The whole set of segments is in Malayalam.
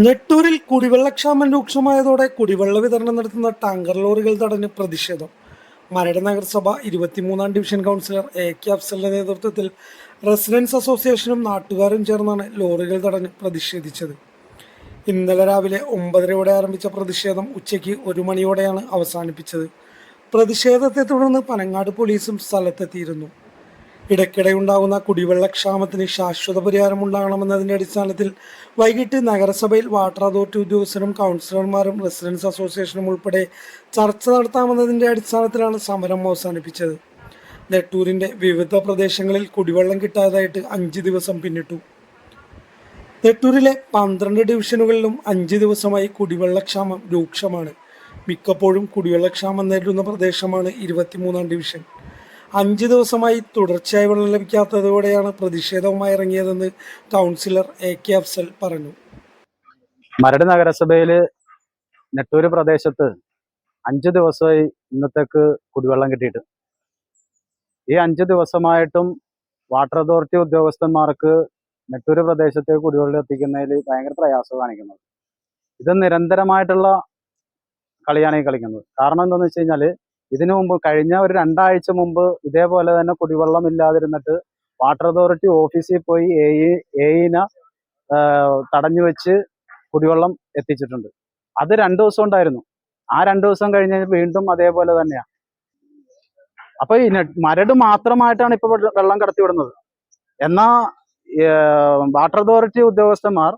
നെട്ടൂരിൽ കുടിവെള്ളക്ഷാമം രൂക്ഷമായതോടെ കുടിവെള്ള വിതരണം നടത്തുന്ന ടാങ്കർ ലോറികൾ തടഞ്ഞ് പ്രതിഷേധം. മരട് നഗരസഭ 23-ാം ഡിവിഷൻ കൗൺസിലർ AK അഫ്സലിന്റെ നേതൃത്വത്തിൽ റെസിഡൻസ് അസോസിയേഷനും നാട്ടുകാരും ചേർന്നാണ് ലോറികൾ തടഞ്ഞ് പ്രതിഷേധിച്ചത്. ഇന്നലെ രാവിലെ 9:30 ആരംഭിച്ച പ്രതിഷേധം ഉച്ചയ്ക്ക് 1 മണിയോടെയാണ് അവസാനിപ്പിച്ചത്. പ്രതിഷേധത്തെ തുടർന്ന് പനങ്ങാട് പോലീസും സ്ഥലത്തെത്തിയിരുന്നു. ഇടയ്ക്കിടെയുണ്ടാകുന്ന കുടിവെള്ളക്ഷാമത്തിന് ശാശ്വത പരിഹാരമുണ്ടാകണമെന്നതിൻ്റെ അടിസ്ഥാനത്തിൽ വൈകിട്ട് നഗരസഭയിൽ വാട്ടർ അതോറിറ്റി ഉദ്യോഗസ്ഥരും കൗൺസിലർമാരും റെസിഡൻസ് അസോസിയേഷനും ഉൾപ്പെടെ ചർച്ച നടത്താമെന്നതിൻ്റെ അടിസ്ഥാനത്തിലാണ് സമരം അവസാനിപ്പിച്ചത്. നെട്ടൂരിൻ്റെ വിവിധ പ്രദേശങ്ങളിൽ കുടിവെള്ളം കിട്ടാതായിട്ട് 5 ദിവസം പിന്നിട്ടു. നെട്ടൂരിലെ 12 ഡിവിഷനുകളിലും 5 ദിവസമായി കുടിവെള്ളക്ഷാമം രൂക്ഷമാണ്. മിക്കപ്പോഴും കുടിവെള്ളക്ഷാമം നേരിടുന്ന പ്രദേശമാണ് 23-ാം ഡിവിഷൻ. 5 ദിവസമായി തുടർച്ചയായി വെള്ളം ലഭിക്കാത്തതോടെയാണ് പ്രതിഷേധവുമായി ഇറങ്ങിയതെന്ന് കൗൺസിലർ AK അഫ്സൽ പറഞ്ഞു. മരട് നഗരസഭയിൽ നെട്ടൂര് പ്രദേശത്ത് 5 ദിവസമായി ഇന്നത്തേക്ക് കുടിവെള്ളം കിട്ടിയിട്ട്. ഈ 5 ദിവസമായിട്ടും വാട്ടർ അതോറിറ്റി ഉദ്യോഗസ്ഥന്മാർക്ക് നെട്ടൂര് പ്രദേശത്തേക്ക് കുടിവെള്ളം എത്തിക്കുന്നതിൽ ഭയങ്കര പ്രയാസം കാണിക്കുന്നത്. ഇത് നിരന്തരമായിട്ടുള്ള കളിയാണ് ഈ കളിക്കുന്നത്. കാരണം എന്താണെന്ന് വെച്ച് കഴിഞ്ഞാൽ, ഇതിനു മുമ്പ് കഴിഞ്ഞ ഒരു 2 ആഴ്ച മുമ്പ് ഇതേപോലെ തന്നെ കുടിവെള്ളം ഇല്ലാതിരുന്നിട്ട് വാട്ടർ അതോറിറ്റി ഓഫീസിൽ പോയി എയിനെ തടഞ്ഞു വെച്ച് കുടിവെള്ളം എത്തിച്ചിട്ടുണ്ട്. അത് 2 ദിവസം ഉണ്ടായിരുന്നു. ആ 2 ദിവസം കഴിഞ്ഞ് വീണ്ടും അതേപോലെ തന്നെയാണ്. അപ്പൊ ഈ മരട് മാത്രമായിട്ടാണ് ഇപ്പൊ വെള്ളം കടത്തിവിടുന്നത്. എന്നാൽ വാട്ടർ അതോറിറ്റി ഉദ്യോഗസ്ഥന്മാർ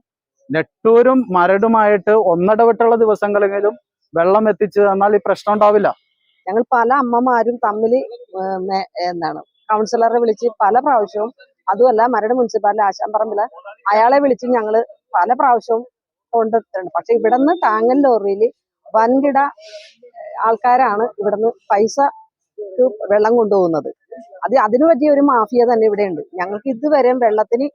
നെട്ടൂരും മരടുമായിട്ട് ഒന്നിടവിട്ടുള്ള ദിവസങ്ങളെങ്കിലും വെള്ളം എത്തിച്ച് തന്നാൽ ഈ പ്രശ്നം ഉണ്ടാവില്ല. ഞങ്ങൾ പല അമ്മമാരും തമ്മിൽ കൗൺസിലറെ വിളിച്ച് പല പ്രാവശ്യവും, അതുമല്ല മരട് മുനിസിപ്പാലിറ്റി ആശാമ്പറമ്പില് അയാളെ വിളിച്ച് ഞങ്ങൾ പല പ്രാവശ്യവും കൊണ്ടെത്തിയിട്ടുണ്ട്. പക്ഷെ ഇവിടുന്ന് ടാങ്കൽ ലോറിയിൽ വൻകിട ആൾക്കാരാണ് ഇവിടുന്ന് പൈസക്ക് വെള്ളം കൊണ്ടുപോകുന്നത്. അതിനു പറ്റിയ ഒരു മാഫിയ തന്നെ ഇവിടെയുണ്ട്. ഞങ്ങൾക്ക് ഇതുവരെയും വെള്ളത്തിന്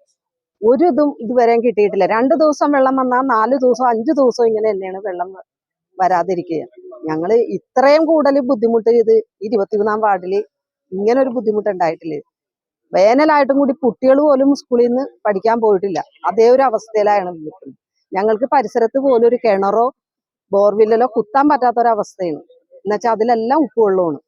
ഒരു ഇതും ഇതുവരെയും കിട്ടിയിട്ടില്ല. 2 ദിവസം വെള്ളം വന്നാൽ 4 ദിവസം 5 ദിവസം ഇങ്ങനെ തന്നെയാണ് വെള്ളം വരാതിരിക്കുക. ഞങ്ങൾ ഇത്രയും കൂടുതൽ ബുദ്ധിമുട്ട് ഇത് 23-ാം വാർഡില് ഇങ്ങനെ ഒരു ബുദ്ധിമുട്ട് ഉണ്ടായിട്ടില്ല. വേനലായിട്ടും കൂടി കുട്ടികൾ പോലും സ്കൂളിൽ നിന്ന് പഠിക്കാൻ പോയിട്ടില്ല. അതേ ഒരു അവസ്ഥയിലാണ് നിൽക്കുന്നത്. ഞങ്ങൾക്ക് പരിസരത്ത് പോലും ഒരു കിണറോ ബോർവെല്ലോ കുത്താൻ പറ്റാത്തൊരവസ്ഥയാണ്. എന്നുവെച്ചാൽ അതിലെല്ലാം ഉപ്പുവെള്ളമാണ്.